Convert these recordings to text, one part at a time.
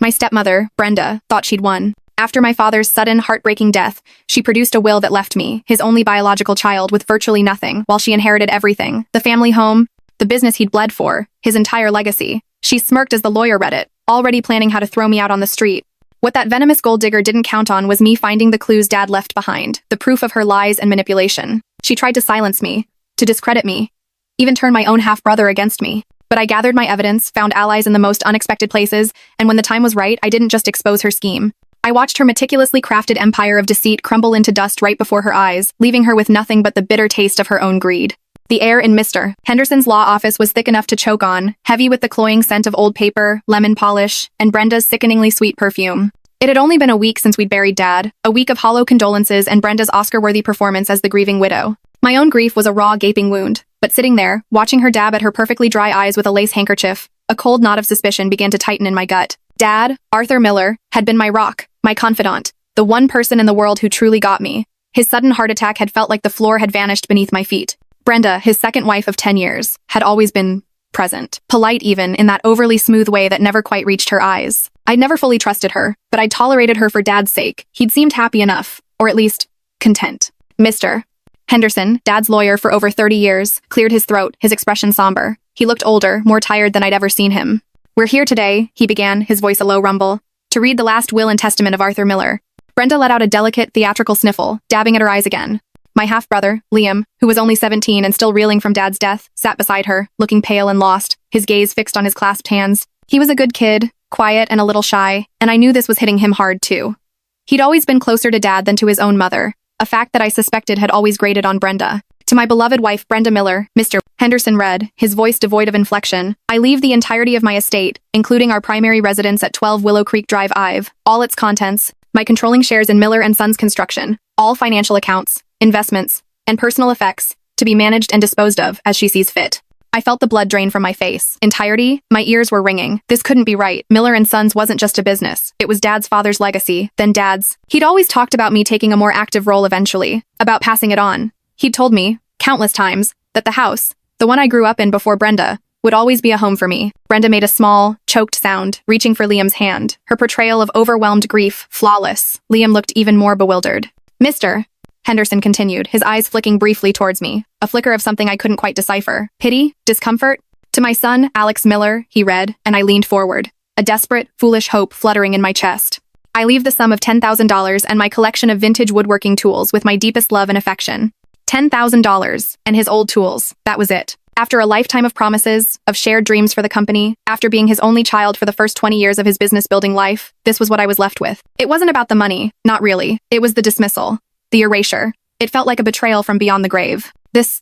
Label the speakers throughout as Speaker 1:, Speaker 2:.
Speaker 1: My stepmother, Brenda, thought she'd won. After my father's sudden, heartbreaking death, she produced a will that left me, his only biological child, with virtually nothing, while she inherited everything: the family home, the business he'd bled for, his entire legacy. She smirked as the lawyer read it, already planning how to throw me out on the street. What that venomous gold digger didn't count on was me finding the clues Dad left behind, the proof of her lies and manipulation. She tried to silence me, to discredit me, even turn my own half-brother against me. But I gathered my evidence, found allies in the most unexpected places, and when the time was right, I didn't just expose her scheme. I watched her meticulously crafted empire of deceit crumble into dust right before her eyes, leaving her with nothing but the bitter taste of her own greed. The air in Mr. Henderson's law office was thick enough to choke on, heavy with the cloying scent of old paper, lemon polish, and Brenda's sickeningly sweet perfume. It had only been a week since we'd buried Dad, a week of hollow condolences and Brenda's Oscar-worthy performance as the grieving widow. My own grief was a raw, gaping wound, but sitting there, watching her dab at her perfectly dry eyes with a lace handkerchief, a cold knot of suspicion began to tighten in my gut. Dad, Arthur Miller, had been my rock, my confidant, the one person in the world who truly got me. His sudden heart attack had felt like the floor had vanished beneath my feet. Brenda, his second wife of 10 years, had always been present, polite even, in that overly smooth way that never quite reached her eyes. I'd never fully trusted her, but I'd tolerated her for Dad's sake. He'd seemed happy enough, or at least, content. Mr. Henderson, Dad's lawyer for over 30 years, cleared his throat, his expression somber. He looked older, more tired than I'd ever seen him. "We're here today," he began, his voice a low rumble, "to read the last will and testament of Arthur Miller." Brenda let out a delicate, theatrical sniffle, dabbing at her eyes again. My half-brother, Liam, who was only 17 and still reeling from Dad's death, sat beside her, looking pale and lost, his gaze fixed on his clasped hands. He was a good kid, quiet and a little shy, and I knew this was hitting him hard too. He'd always been closer to Dad than to his own mother, a fact that I suspected had always grated on Brenda. "To my beloved wife, Brenda Miller," Mr. Henderson read, his voice devoid of inflection, "I leave the entirety of my estate, including our primary residence at 12 Willow Creek Drive, Ive, all its contents, my controlling shares in Miller & Sons Construction, all financial accounts, investments, and personal effects, to be managed and disposed of as she sees fit." I felt the blood drain from my face. Entirety? My ears were ringing. This couldn't be right. Miller & Sons wasn't just a business. It was Dad's father's legacy, then Dad's. He'd always talked about me taking a more active role eventually, about passing it on. He'd told me, countless times, that the house, the one I grew up in before Brenda, would always be a home for me. Brenda made a small, choked sound, reaching for Liam's hand, her portrayal of overwhelmed grief flawless. Liam looked even more bewildered. "Mr. Henderson continued, his eyes flicking briefly towards me, a flicker of something I couldn't quite decipher. Pity? Discomfort? "To my son, Alex Miller," he read, and I leaned forward, a desperate, foolish hope fluttering in my chest. "I leave the sum of $10,000 and my collection of vintage woodworking tools with my deepest love and affection." $10,000, and his old tools, that was it. After a lifetime of promises, of shared dreams for the company, after being his only child for the first 20 years of his business-building life, this was what I was left with. It wasn't about the money, not really. It was the dismissal. The erasure. It felt like a betrayal from beyond the grave. This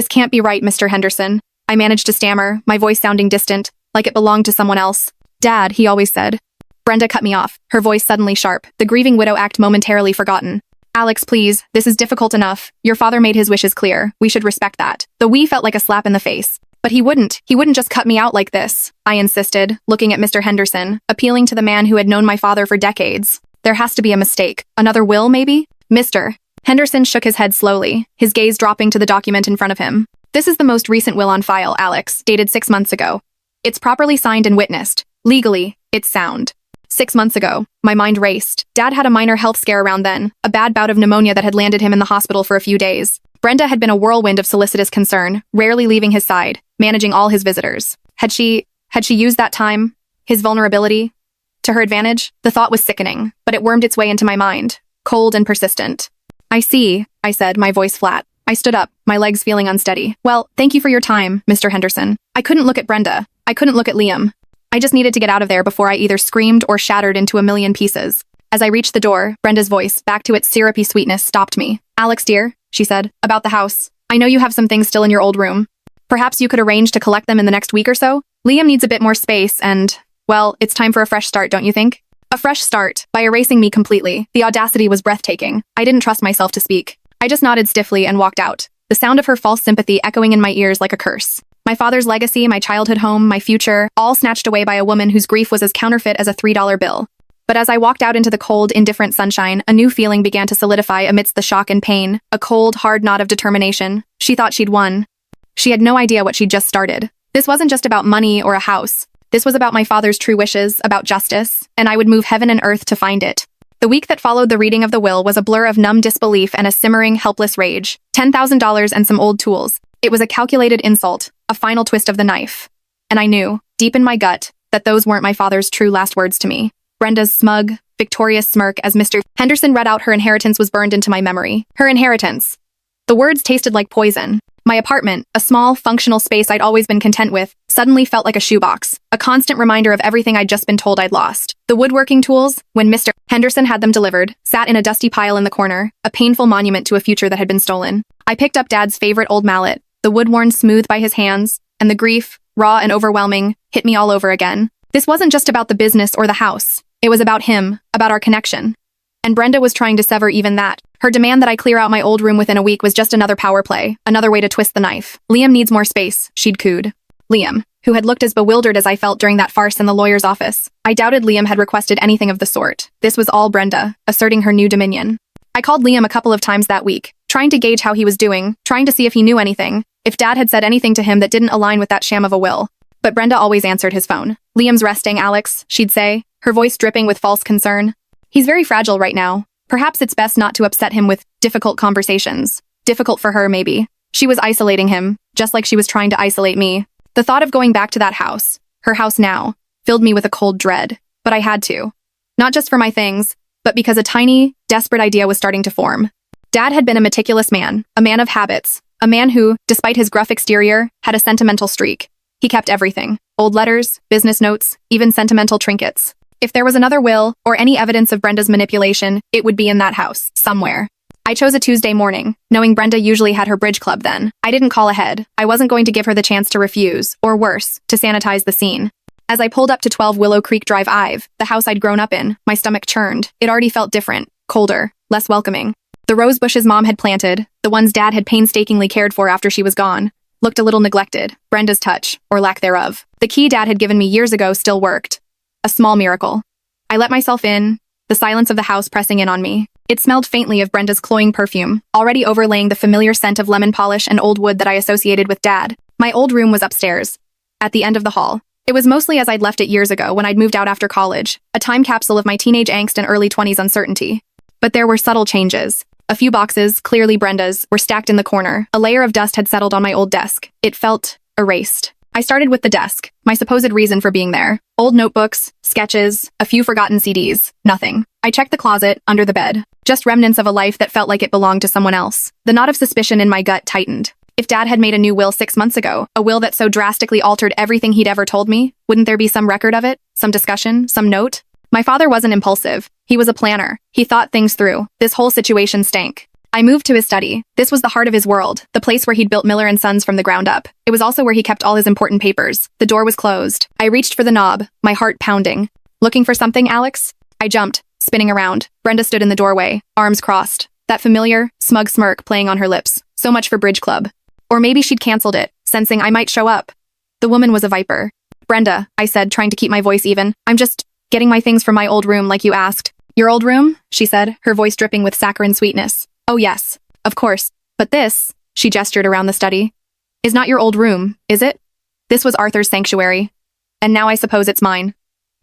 Speaker 1: can't be right, Mr. Henderson." I managed to stammer, my voice sounding distant, like it belonged to someone else. "Dad," he always said. Brenda cut me off, her voice suddenly sharp, the grieving widow act momentarily forgotten. "Alex, please, this is difficult enough. Your father made his wishes clear. We should respect that." The "we" felt like a slap in the face. "But he wouldn't just cut me out like this," I insisted, looking at Mr. Henderson, appealing to the man who had known my father for decades. "There has to be a mistake. Another will, maybe?" Mr. Henderson shook his head slowly, his gaze dropping to the document in front of him. "This is the most recent will on file, Alex, dated 6 months ago. It's properly signed and witnessed. Legally, it's sound." 6 months ago, my mind raced. Dad had a minor health scare around then, a bad bout of pneumonia that had landed him in the hospital for a few days. Brenda had been a whirlwind of solicitous concern, rarely leaving his side, managing all his visitors. Had she used that time, his vulnerability, to her advantage? The thought was sickening, but it wormed its way into my mind, cold and persistent. "I see," I said, my voice flat. I stood up, my legs feeling unsteady. "Well, thank you for your time, Mr. Henderson." I couldn't look at Brenda. I couldn't look at Liam. I just needed to get out of there before I either screamed or shattered into a million pieces. As I reached the door, Brenda's voice, back to its syrupy sweetness, stopped me. "Alex, dear," she said, "about the house. I know you have some things still in your old room. Perhaps you could arrange to collect them in the next week or so? Liam needs a bit more space and, well, it's time for a fresh start, don't you think?" A fresh start, by erasing me completely. The audacity was breathtaking. I didn't trust myself to speak. I just nodded stiffly and walked out, the sound of her false sympathy echoing in my ears like a curse. My father's legacy, my childhood home, my future, all snatched away by a woman whose grief was as counterfeit as a $3 bill. But as I walked out into the cold, indifferent sunshine, a new feeling began to solidify amidst the shock and pain, a cold, hard knot of determination. She thought she'd won. She had no idea what she'd just started. This wasn't just about money or a house. This was about my father's true wishes, about justice, and I would move heaven and earth to find it. The week that followed the reading of the will was a blur of numb disbelief and a simmering, helpless rage. $10,000 and some old tools. It was a calculated insult, a final twist of the knife. And I knew, deep in my gut, that those weren't my father's true last words to me. Brenda's smug, victorious smirk as Mr. Henderson read out her inheritance was burned into my memory. Her inheritance. The words tasted like poison. My apartment, a small, functional space I'd always been content with, suddenly felt like a shoebox, a constant reminder of everything I'd just been told I'd lost. The woodworking tools, when Mr. Henderson had them delivered, sat in a dusty pile in the corner, a painful monument to a future that had been stolen. I picked up Dad's favorite old mallet, the wood worn smooth by his hands, and the grief, raw and overwhelming, hit me all over again. This wasn't just about the business or the house. It was about him, about our connection. And Brenda was trying to sever even that. Her demand that I clear out my old room within a week was just another power play, another way to twist the knife. Liam needs more space, she'd cooed. Liam, who had looked as bewildered as I felt during that farce in the lawyer's office. I doubted Liam had requested anything of the sort. This was all Brenda, asserting her new dominion. I called Liam a couple of times that week, trying to gauge how he was doing, trying to see if he knew anything, if Dad had said anything to him that didn't align with that sham of a will. But Brenda always answered his phone. Liam's resting, Alex, she'd say, her voice dripping with false concern. He's very fragile right now. Perhaps it's best not to upset him with difficult conversations. Difficult for her, maybe. She was isolating him, just like she was trying to isolate me. The thought of going back to that house, her house now, filled me with a cold dread. But I had to. Not just for my things, but because a tiny, desperate idea was starting to form. Dad had been a meticulous man, a man of habits, a man who, despite his gruff exterior, had a sentimental streak. He kept everything. Old letters, business notes, even sentimental trinkets. If there was another will, or any evidence of Brenda's manipulation, it would be in that house, somewhere. I chose a Tuesday morning, knowing Brenda usually had her bridge club then. I didn't call ahead. I wasn't going to give her the chance to refuse, or worse, to sanitize the scene. As I pulled up to 12 Willow Creek Drive Ive, the house I'd grown up in, my stomach churned. It already felt different, colder, less welcoming. The rose bushes Mom had planted, the ones Dad had painstakingly cared for after she was gone, looked a little neglected. Brenda's touch, or lack thereof. The key Dad had given me years ago still worked. A small miracle. I let myself in, the silence of the house pressing in on me. It smelled faintly of Brenda's cloying perfume, already overlaying the familiar scent of lemon polish and old wood that I associated with Dad. My old room was upstairs, at the end of the hall. It was mostly as I'd left it years ago when I'd moved out after college, a time capsule of my teenage angst and early 20s uncertainty. But there were subtle changes. A few boxes, clearly Brenda's, were stacked in the corner. A layer of dust had settled on my old desk. It felt erased. I started with the desk, my supposed reason for being there. Old notebooks, sketches, a few forgotten CDs, nothing. I checked the closet, under the bed. Just remnants of a life that felt like it belonged to someone else. The knot of suspicion in my gut tightened. If Dad had made a new will 6 months ago, a will that so drastically altered everything he'd ever told me, wouldn't there be some record of it? Some discussion? Some note? My father wasn't impulsive. He was a planner. He thought things through. This whole situation stank. I moved to his study. This was the heart of his world, the place where he'd built Miller & Sons from the ground up. It was also where he kept all his important papers. The door was closed. I reached for the knob, my heart pounding. Looking for something, Alex? I jumped, spinning around. Brenda stood in the doorway, arms crossed. That familiar, smug smirk playing on her lips. So much for Bridge Club. Or maybe she'd canceled it, sensing I might show up. The woman was a viper. Brenda, I said, trying to keep my voice even. I'm just getting my things from my old room like you asked. Your old room? She said, her voice dripping with saccharine sweetness. Oh yes, of course. But this, she gestured around the study, is not your old room, is it? This was Arthur's sanctuary. And now I suppose it's mine.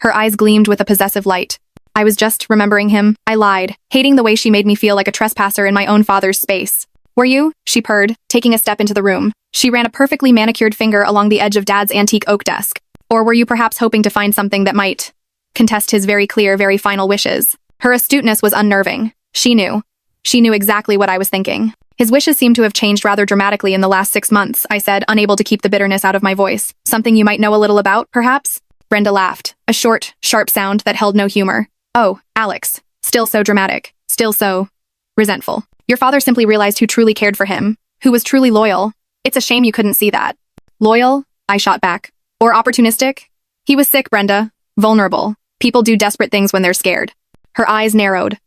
Speaker 1: Her eyes gleamed with a possessive light. I was just remembering him. I lied, hating the way she made me feel like a trespasser in my own father's space. Were you? She purred, taking a step into the room. She ran a perfectly manicured finger along the edge of Dad's antique oak desk. Or were you perhaps hoping to find something that might contest his very clear, very final wishes? Her astuteness was unnerving. She knew. She knew exactly what I was thinking. His wishes seemed to have changed rather dramatically in the last 6 months, I said, unable to keep the bitterness out of my voice. Something you might know a little about, perhaps? Brenda laughed, a short, sharp sound that held no humor. Oh, Alex. Still so dramatic. Still so resentful. Your father simply realized who truly cared for him, who was truly loyal. It's a shame you couldn't see that. Loyal? I shot back. Or opportunistic? He was sick, Brenda. Vulnerable. People do desperate things when they're scared. Her eyes narrowed.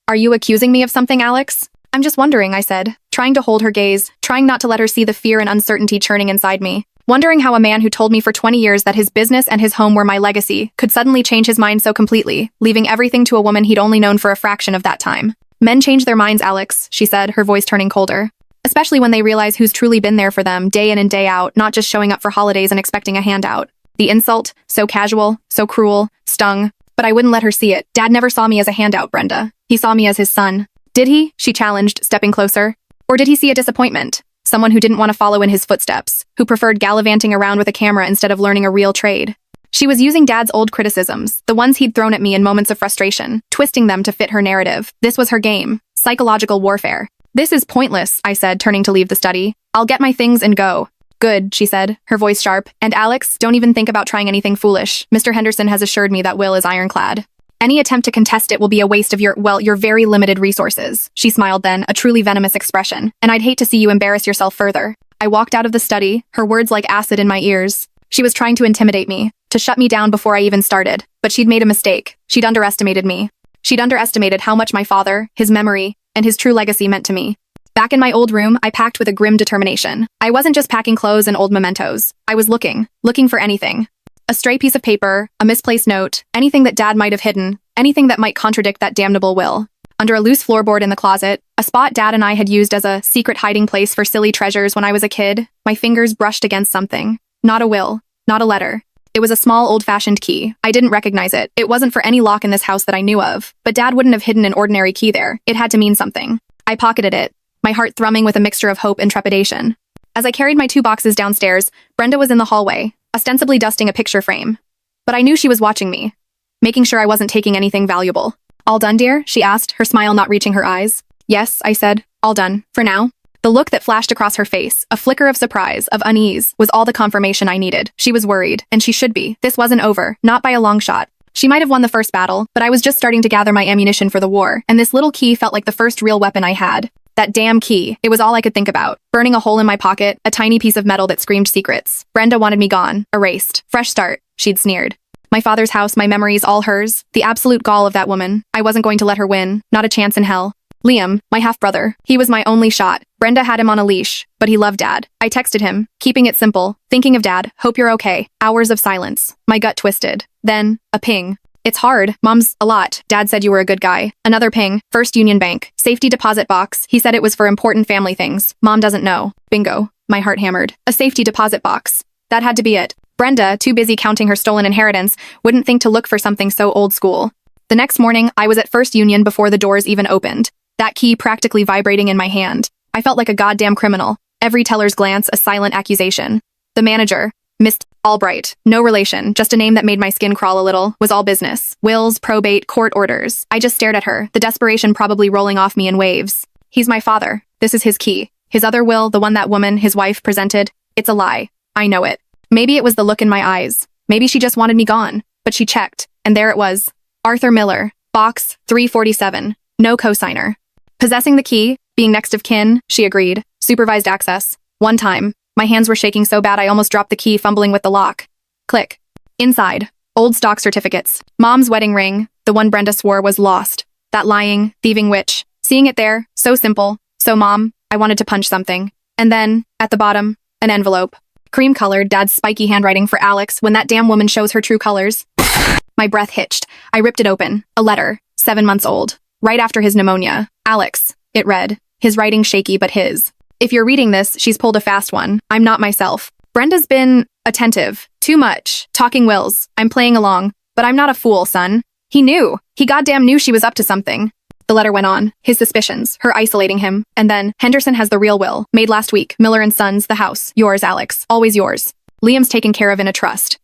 Speaker 1: Are you accusing me of something, Alex? I'm just wondering, I said, trying to hold her gaze, trying not to let her see the fear and uncertainty churning inside me. Wondering how a man who told me for 20 years that his business and his home were my legacy could suddenly change his mind so completely, leaving everything to a woman he'd only known for a fraction of that time. Men change their minds, Alex, she said, her voice turning colder. Especially when they realize who's truly been there for them, day in and day out, not just showing up for holidays and expecting a handout. The insult, so casual, so cruel, stung. But I wouldn't let her see it. Dad never saw me as a handout, Brenda. He saw me as his son. Did he? She challenged, stepping closer. Or did he see a disappointment? Someone who didn't want to follow in his footsteps, who preferred gallivanting around with a camera instead of learning a real trade. She was using Dad's old criticisms, the ones he'd thrown at me in moments of frustration, twisting them to fit her narrative. This was her game. Psychological warfare. This is pointless, I said, turning to leave the study. I'll get my things and go. Good, she said, her voice sharp. And Alex, don't even think about trying anything foolish. Mr. Henderson has assured me that Will is ironclad. Any attempt to contest it will be a waste of your very limited resources. She smiled then, a truly venomous expression. And I'd hate to see you embarrass yourself further. I walked out of the study, her words like acid in my ears. She was trying to intimidate me, to shut me down before I even started. But she'd made a mistake. She'd underestimated me. She'd underestimated how much my father, his memory, and his true legacy meant to me. Back in my old room, I packed with a grim determination. I wasn't just packing clothes and old mementos. I was looking for anything. A stray piece of paper, a misplaced note, anything that Dad might have hidden, anything that might contradict that damnable will. Under a loose floorboard in the closet, a spot Dad and I had used as a secret hiding place for silly treasures when I was a kid, my fingers brushed against something. Not a will, not a letter. It was a small old-fashioned key. I didn't recognize it. It wasn't for any lock in this house that I knew of, but Dad wouldn't have hidden an ordinary key there. It had to mean something. I pocketed it, my heart thrumming with a mixture of hope and trepidation. As I carried my 2 boxes downstairs, Brenda was in the hallway, ostensibly dusting a picture frame. But I knew she was watching me, making sure I wasn't taking anything valuable. All done, dear? She asked, her smile not reaching her eyes. Yes, I said. All done. For now. The look that flashed across her face, a flicker of surprise, of unease, was all the confirmation I needed. She was worried, and she should be. This wasn't over, not by a long shot. She might have won the first battle, but I was just starting to gather my ammunition for the war, and this little key felt like the first real weapon I had. That damn key. It was all I could think about. Burning a hole in my pocket, a tiny piece of metal that screamed secrets. Brenda wanted me gone, erased. Fresh start, she'd sneered. My father's house, my memories, all hers. The absolute gall of that woman. I wasn't going to let her win. Not a chance in hell. Liam, my half-brother. He was my only shot. Brenda had him on a leash, but he loved Dad. I texted him, keeping it simple. Thinking of Dad. Hope you're okay. Hours of silence. My gut twisted. Then, a ping. It's hard. Mom's a lot. Dad said you were a good guy. Another ping. First Union Bank. Safety deposit box. He said it was for important family things. Mom doesn't know. Bingo. My heart hammered. A safety deposit box. That had to be it. Brenda, too busy counting her stolen inheritance, wouldn't think to look for something so old school. The next morning, I was at First Union before the doors even opened. That key practically vibrating in my hand. I felt like a goddamn criminal. Every teller's glance a silent accusation. The manager, Miss Albright, no relation, just a name that made my skin crawl a little, was all business. Wills, probate, court orders. I just stared at her, the desperation probably rolling off me in waves. He's my father. This is his key. His other will, the one that woman, his wife, presented, it's a lie. I know it. Maybe it was the look in my eyes. Maybe she just wanted me gone. But she checked, and there it was. Arthur Miller, box 347, no cosigner. Possessing the key, being next of kin, she agreed. Supervised access. One time. My hands were shaking so bad I almost dropped the key, fumbling with the lock. Click. Inside. Old stock certificates. Mom's wedding ring, the one Brenda swore was lost. That lying, thieving witch. Seeing it there, so simple. So Mom, I wanted to punch something. And then, at the bottom, an envelope. Cream-colored, Dad's spiky handwriting for Alex when that damn woman shows her true colors. My breath hitched. I ripped it open. A letter. 7 months old. Right after his pneumonia. Alex. It read. His writing shaky, but his. If you're reading this, she's pulled a fast one. I'm not myself. Brenda's been attentive. Too much. Talking wills. I'm playing along. But I'm not a fool, son. He knew. He goddamn knew she was up to something. The letter went on. His suspicions. Her isolating him. And then, Henderson has the real will. Made last week. Miller and Sons, the house. Yours, Alex. Always yours. Liam's taken care of in a trust.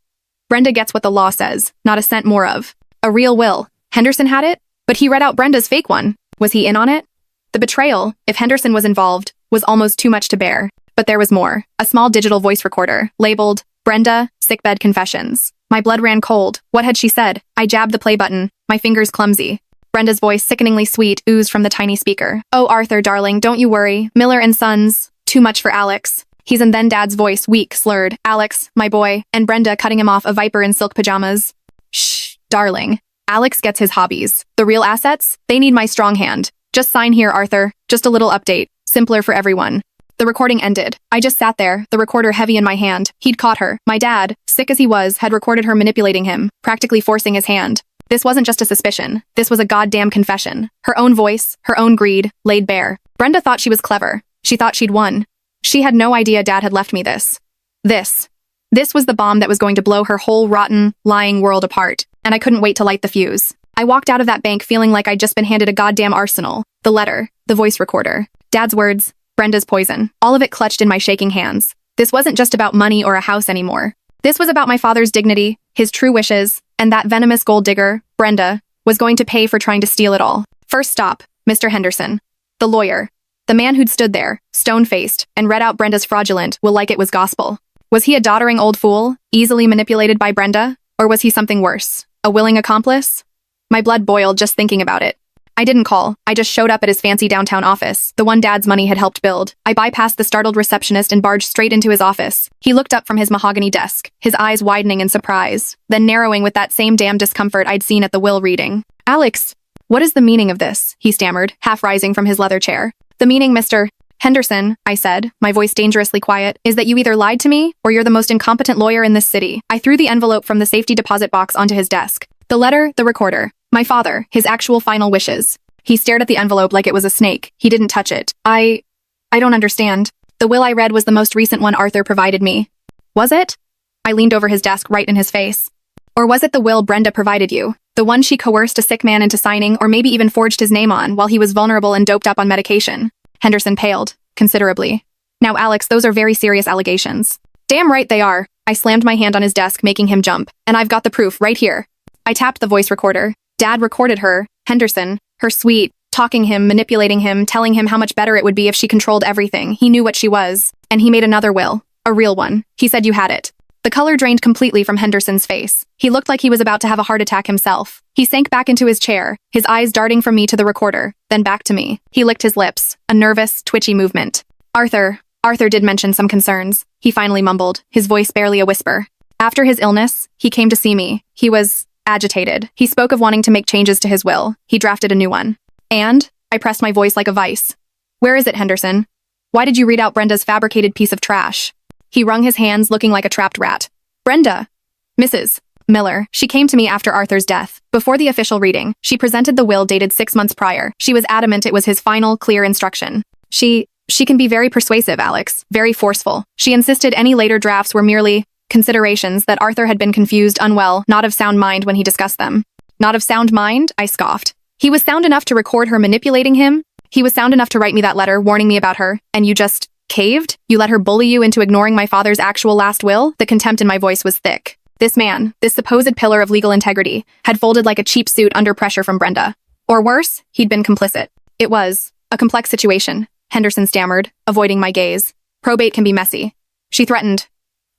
Speaker 1: Brenda gets what the law says. Not a cent more of. A real will. Henderson had it? But he read out Brenda's fake one. Was he in on it? The betrayal, if Henderson was involved, was almost too much to bear. But there was more. A small digital voice recorder, labeled, Brenda, Sickbed Confessions. My blood ran cold. What had she said? I jabbed the play button, my fingers clumsy. Brenda's voice, sickeningly sweet, oozed from the tiny speaker. Oh, Arthur, darling, don't you worry. Miller and Sons. Too much for Alex. He's in then Dad's voice, weak, slurred. Alex, my boy. And Brenda cutting him off, a viper in silk pajamas. Shh, darling. Alex gets his hobbies. The real assets? They need my strong hand. Just sign here, Arthur. Just a little update. Simpler for everyone. The recording ended. I just sat there, the recorder heavy in my hand. He'd caught her. My dad, sick as he was, had recorded her manipulating him, practically forcing his hand. This wasn't just a suspicion. This was a goddamn confession. Her own voice, her own greed, laid bare. Brenda thought she was clever. She thought she'd won. She had no idea Dad had left me this. This was the bomb that was going to blow her whole rotten, lying world apart, and I couldn't wait to light the fuse. I walked out of that bank feeling like I'd just been handed a goddamn arsenal. The letter, the voice recorder, Dad's words, Brenda's poison, all of it clutched in my shaking hands. This wasn't just about money or a house anymore. This was about my father's dignity, his true wishes, and that venomous gold digger, Brenda, was going to pay for trying to steal it all. First stop, Mr. Henderson. The lawyer. The man who'd stood there, stone-faced, and read out Brenda's fraudulent will like it was gospel. Was he a doddering old fool, easily manipulated by Brenda? Or was he something worse? A willing accomplice? My blood boiled just thinking about it. I didn't call. I just showed up at his fancy downtown office, the one Dad's money had helped build. I bypassed the startled receptionist and barged straight into his office. He looked up from his mahogany desk, his eyes widening in surprise, then narrowing with that same damn discomfort I'd seen at the will reading. "Alex, what is the meaning of this?" he stammered, half rising from his leather chair. "The meaning, Mr. Henderson," I said, my voice dangerously quiet, "is that you either lied to me, or you're the most incompetent lawyer in this city." I threw the envelope from the safety deposit box onto his desk. The letter, the recorder. My father, his actual final wishes. He stared at the envelope like it was a snake. He didn't touch it. I don't understand. The will I read was the most recent one Arthur provided me. Was it? I leaned over his desk right in his face. Or was it the will Brenda provided you? The one she coerced a sick man into signing, or maybe even forged his name on while he was vulnerable and doped up on medication? Henderson paled, considerably. "Now, Alex, those are very serious allegations." "Damn right they are." I slammed my hand on his desk, making him jump. "And I've got the proof right here." I tapped the voice recorder. Dad recorded her, Henderson, her sweet, talking him, manipulating him, telling him how much better it would be if she controlled everything. He knew what she was. And he made another will. A real one. He said you had it. The color drained completely from Henderson's face. He looked like he was about to have a heart attack himself. He sank back into his chair, his eyes darting from me to the recorder, then back to me. He licked his lips, a nervous, twitchy movement. Arthur did mention some concerns. He finally mumbled, his voice barely a whisper. After his illness, he came to see me. He was agitated. He spoke of wanting to make changes to his will. He drafted a new one. And? I pressed my voice like a vice. "Where is it, Henderson? Why did you read out Brenda's fabricated piece of trash?" He wrung his hands, looking like a trapped rat. "Brenda. Mrs. Miller. She came to me after Arthur's death. Before the official reading, she presented the will dated 6 months prior. She was adamant it was his final, clear instruction. She can be very persuasive, Alex. Very forceful. She insisted any later drafts were merely considerations, that Arthur had been confused, unwell, not of sound mind when he discussed them." "Not of sound mind?" I scoffed. "He was sound enough to record her manipulating him? He was sound enough to write me that letter warning me about her, and you just caved? You let her bully you into ignoring my father's actual last will?" The contempt in my voice was thick. This man, this supposed pillar of legal integrity, had folded like a cheap suit under pressure from Brenda. Or worse, he'd been complicit. It was a complex situation, Henderson stammered, avoiding my gaze. "Probate can be messy." She threatened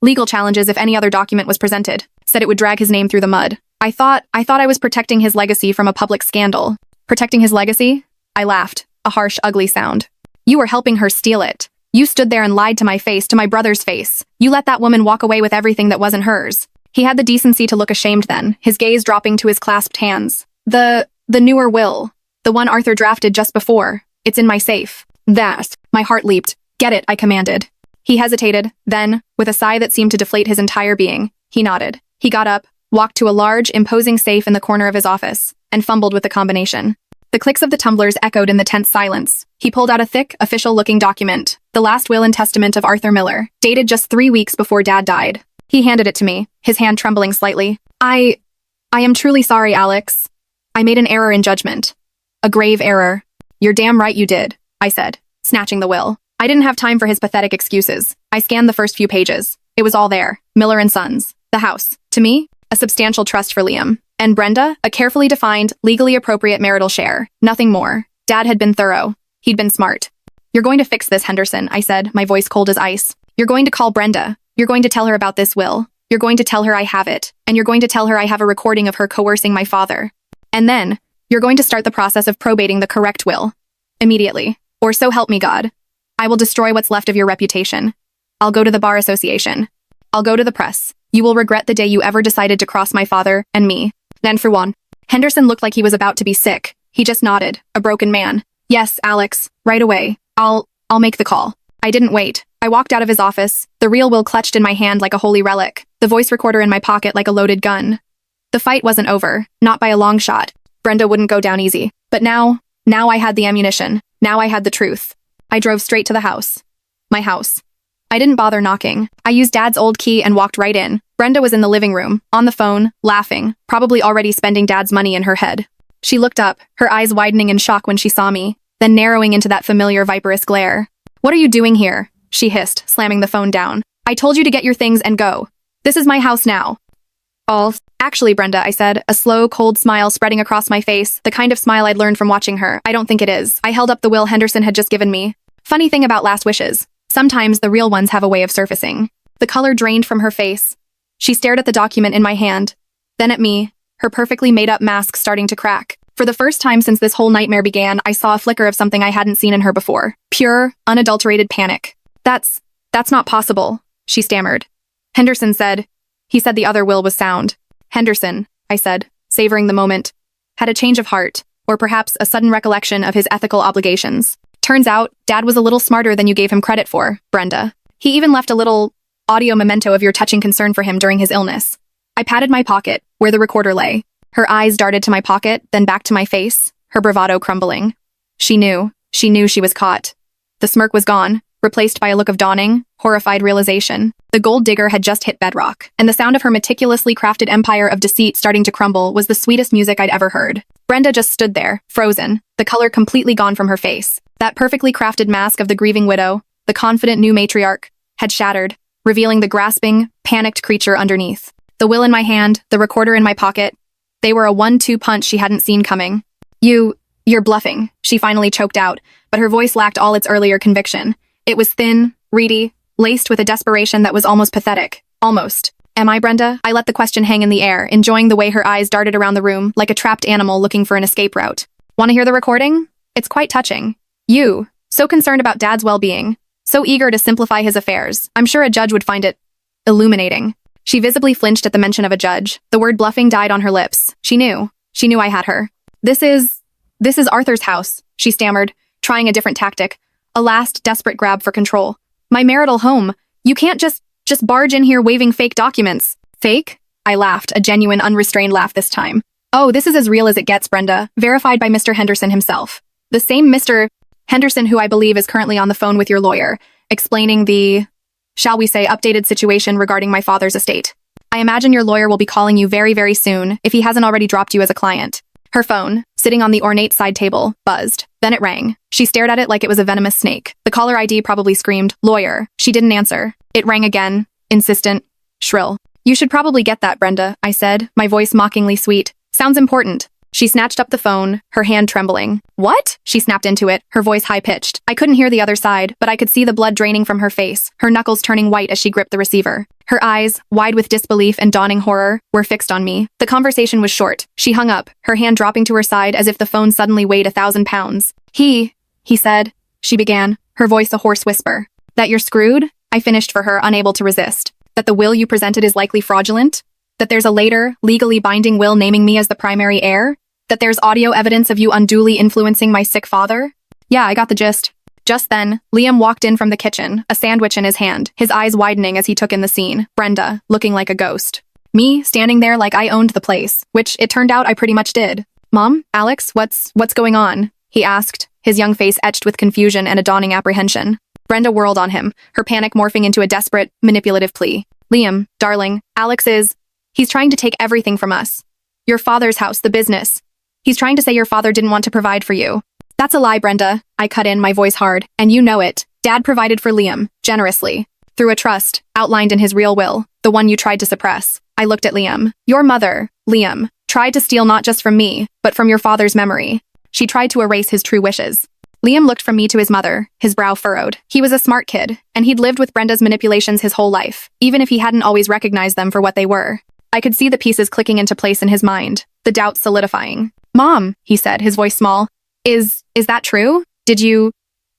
Speaker 1: legal challenges if any other document was presented, said it would drag his name through the mud. I thought I was protecting his legacy from a public scandal. Protecting his legacy? I laughed, a harsh, ugly sound. "You were helping her steal it. You stood there and lied to my face, to my brother's face. You let that woman walk away with everything that wasn't hers." He had the decency to look ashamed then, his gaze dropping to his clasped hands. The newer will. The one Arthur drafted just before. It's in my safe." That. My heart leaped. "Get it," I commanded. He hesitated, then, with a sigh that seemed to deflate his entire being, he nodded. He got up, walked to a large, imposing safe in the corner of his office, and fumbled with the combination. The clicks of the tumblers echoed in the tense silence. He pulled out a thick, official-looking document, the last will and testament of Arthur Miller, dated just 3 weeks before Dad died. He handed it to me, his hand trembling slightly. I am truly sorry, Alex. I made an error in judgment. A grave error." "You're damn right you did," I said, snatching the will. I didn't have time for his pathetic excuses. I scanned the first few pages. It was all there. Miller and Sons. The house. To me, a substantial trust for Liam. And Brenda, a carefully defined, legally appropriate marital share. Nothing more. Dad had been thorough. He'd been smart. "You're going to fix this, Henderson," I said, my voice cold as ice. "You're going to call Brenda. You're going to tell her about this will. You're going to tell her I have it. And you're going to tell her I have a recording of her coercing my father. And then, you're going to start the process of probating the correct will. Immediately. Or so help me God. I will destroy what's left of your reputation. I'll go to the Bar Association. I'll go to the press. You will regret the day you ever decided to cross my father and me. Then for one." Henderson looked like he was about to be sick. He just nodded, a broken man. "Yes, Alex, right away. I'll make the call." I didn't wait. I walked out of his office, the real will clutched in my hand like a holy relic, the voice recorder in my pocket like a loaded gun. The fight wasn't over, not by a long shot. Brenda wouldn't go down easy. But now I had the ammunition. Now I had the truth. I drove straight to the house. My house. I didn't bother knocking. I used Dad's old key and walked right in. Brenda was in the living room, on the phone, laughing, probably already spending Dad's money in her head. She looked up, her eyes widening in shock when she saw me, then narrowing into that familiar viperous glare. "What are you doing here?" she hissed, slamming the phone down. "I told you to get your things and go. This is my house now." Actually, Brenda, I said, a slow, cold smile spreading across my face, the kind of smile I'd learned from watching her. "I don't think it is." I held up the will Henderson had just given me. Funny thing about last wishes. Sometimes the real ones have a way of surfacing. The color drained from her face. She stared at the document in my hand, then at me, her perfectly made-up mask starting to crack. For the first time since this whole nightmare began, I saw a flicker of something I hadn't seen in her before. Pure, unadulterated panic. That's not possible," she stammered. Henderson said. He said the other will was sound. Henderson, I said, savoring the moment, had a change of heart, or perhaps a sudden recollection of his ethical obligations. "Turns out, Dad was a little smarter than you gave him credit for, Brenda. He even left a little audio memento of your touching concern for him during his illness." I patted my pocket, where the recorder lay. Her eyes darted to my pocket, then back to my face, her bravado crumbling. She knew she was caught. The smirk was gone, replaced by a look of dawning, horrified realization. The gold digger had just hit bedrock, and the sound of her meticulously crafted empire of deceit starting to crumble was the sweetest music I'd ever heard. Brenda just stood there, frozen, the color completely gone from her face. That perfectly crafted mask of the grieving widow, the confident new matriarch, had shattered, revealing the grasping, panicked creature underneath. The will in my hand, the recorder in my pocket, they were a 1-2 punch she hadn't seen coming. You're bluffing," she finally choked out, but her voice lacked all its earlier conviction. It was thin, reedy, laced with a desperation that was almost pathetic. Almost. "Am I, Brenda?" I let the question hang in the air, enjoying the way her eyes darted around the room like a trapped animal looking for an escape route. "Want to hear the recording? It's quite touching. You, so concerned about Dad's well-being, so eager to simplify his affairs. I'm sure a judge would find it illuminating." She visibly flinched at the mention of a judge. The word bluffing died on her lips. She knew I had her. This is Arthur's house," she stammered, trying a different tactic. A last desperate grab for control. "My marital home. You can't just barge in here waving fake documents." "Fake?" I laughed, a genuine, unrestrained laugh this time. "Oh, this is as real as it gets, Brenda, verified by Mr. Henderson himself. The same Mr. Henderson who I believe is currently on the phone with your lawyer, explaining the, shall we say, updated situation regarding my father's estate. I imagine your lawyer will be calling you very, very soon, if he hasn't already dropped you as a client." Her phone, sitting on the ornate side table, buzzed. Then it rang. She stared at it like it was a venomous snake. The caller ID probably screamed, "Lawyer." She didn't answer. It rang again, insistent, shrill. "You should probably get that, Brenda," I said, my voice mockingly sweet. "Sounds important." She snatched up the phone, her hand trembling. "What?" She snapped into it, her voice high-pitched. I couldn't hear the other side, but I could see the blood draining from her face, her knuckles turning white as she gripped the receiver. Her eyes, wide with disbelief and dawning horror, were fixed on me. The conversation was short. She hung up, her hand dropping to her side as if the phone suddenly weighed 1,000 pounds. He said, she began, her voice a hoarse whisper. "That you're screwed?" I finished for her, unable to resist. "That the will you presented is likely fraudulent? That there's a later, legally binding will naming me as the primary heir? That there's audio evidence of you unduly influencing my sick father?" "Yeah, I got the gist." Just then, Liam walked in from the kitchen, a sandwich in his hand, his eyes widening as he took in the scene. Brenda, looking like a ghost. Me, standing there like I owned the place, which it turned out I pretty much did. "Mom? Alex, what's going on?" he asked, his young face etched with confusion and a dawning apprehension. Brenda whirled on him, her panic morphing into a desperate, manipulative plea. "Liam, darling, he's trying to take everything from us. Your father's house, the business. He's trying to say your father didn't want to provide for you." "That's a lie, Brenda," I cut in, my voice hard, "and you know it. Dad provided for Liam, generously. Through a trust, outlined in his real will, the one you tried to suppress." I looked at Liam. "Your mother, Liam, tried to steal not just from me, but from your father's memory. She tried to erase his true wishes." Liam looked from me to his mother, his brow furrowed. He was a smart kid, and he'd lived with Brenda's manipulations his whole life, even if he hadn't always recognized them for what they were. I could see the pieces clicking into place in his mind, the doubts solidifying. "Mom," he said, his voice small, Is that true? Did you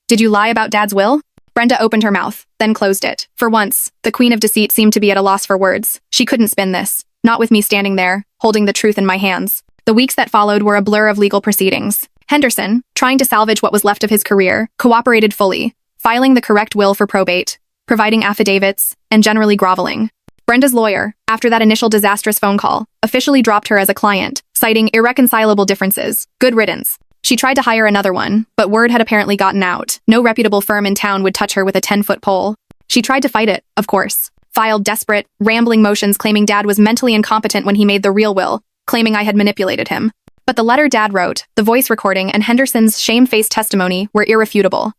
Speaker 1: lie about Dad's will?" Brenda opened her mouth, then closed it. For once, the queen of deceit seemed to be at a loss for words. She couldn't spin this, not with me standing there, holding the truth in my hands. The weeks that followed were a blur of legal proceedings. Henderson, trying to salvage what was left of his career, cooperated fully, filing the correct will for probate, providing affidavits, and generally groveling. Brenda's lawyer, after that initial disastrous phone call, officially dropped her as a client, citing irreconcilable differences. Good riddance. She tried to hire another one, but word had apparently gotten out. No reputable firm in town would touch her with a 10-foot pole. She tried to fight it, of course. Filed desperate, rambling motions claiming Dad was mentally incompetent when he made the real will, claiming I had manipulated him. But the letter Dad wrote, the voice recording, and Henderson's shame-faced testimony were irrefutable.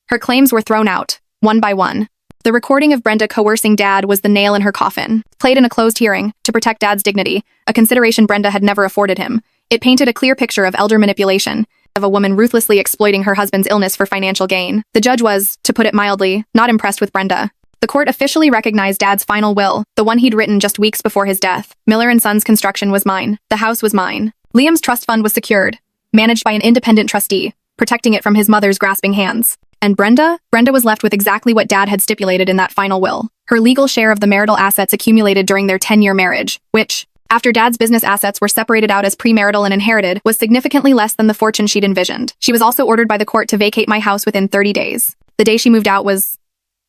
Speaker 1: Her claims were thrown out, one by one. The recording of Brenda coercing Dad was the nail in her coffin, played in a closed hearing, to protect Dad's dignity, a consideration Brenda had never afforded him. It painted a clear picture of elder manipulation, of a woman ruthlessly exploiting her husband's illness for financial gain. The judge was, to put it mildly, not impressed with Brenda. The court officially recognized Dad's final will, the one he'd written just weeks before his death. Miller & Sons construction was mine. The house was mine. Liam's trust fund was secured, managed by an independent trustee, protecting it from his mother's grasping hands. And Brenda was left with exactly what Dad had stipulated in that final will. Her legal share of the marital assets accumulated during their 10-year marriage, which, after Dad's business assets were separated out as premarital and inherited, was significantly less than the fortune she'd envisioned. She was also ordered by the court to vacate my house within 30 days. The day she moved out was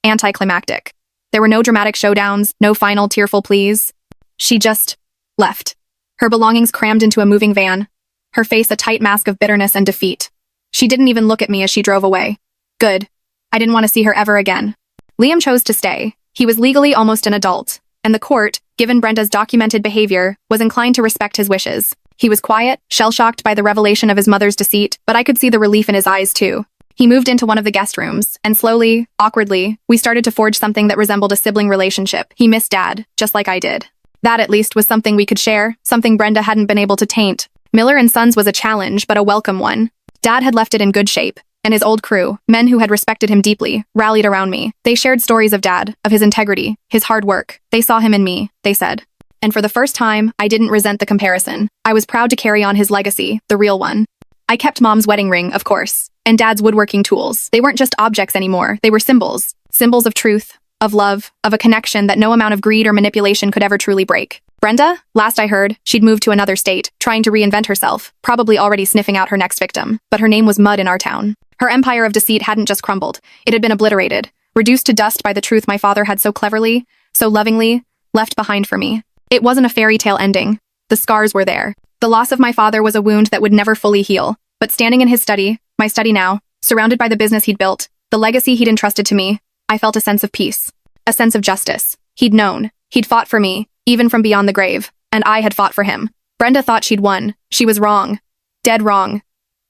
Speaker 1: anticlimactic. There were no dramatic showdowns, no final tearful pleas. She just left. Her belongings crammed into a moving van, her face a tight mask of bitterness and defeat. She didn't even look at me as she drove away. Good. I didn't want to see her ever again. Liam chose to stay. He was legally almost an adult, and the court, given Brenda's documented behavior, was inclined to respect his wishes. He was quiet, shell-shocked by the revelation of his mother's deceit, but I could see the relief in his eyes too. He moved into one of the guest rooms, and slowly, awkwardly, we started to forge something that resembled a sibling relationship. He missed Dad, just like I did. That, at least, was something we could share, something Brenda hadn't been able to taint. Miller & Sons was a challenge, but a welcome one. Dad had left it in good shape, and his old crew, men who had respected him deeply, rallied around me. They shared stories of Dad, of his integrity, his hard work. They saw him in me, they said. And for the first time, I didn't resent the comparison. I was proud to carry on his legacy, the real one. I kept Mom's wedding ring, of course, and Dad's woodworking tools. They weren't just objects anymore, they were symbols. Symbols of truth, of love, of a connection that no amount of greed or manipulation could ever truly break. Brenda, last I heard, she'd moved to another state, trying to reinvent herself, probably already sniffing out her next victim. But her name was mud in our town. Her empire of deceit hadn't just crumbled, it had been obliterated, reduced to dust by the truth my father had so cleverly, so lovingly, left behind for me. It wasn't a fairy tale ending. The scars were there. The loss of my father was a wound that would never fully heal. But standing in his study, my study now, surrounded by the business he'd built, the legacy he'd entrusted to me, I felt a sense of peace. A sense of justice. He'd known. He'd fought for me, even from beyond the grave. And I had fought for him. Brenda thought she'd won. She was wrong. Dead wrong.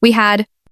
Speaker 1: We had,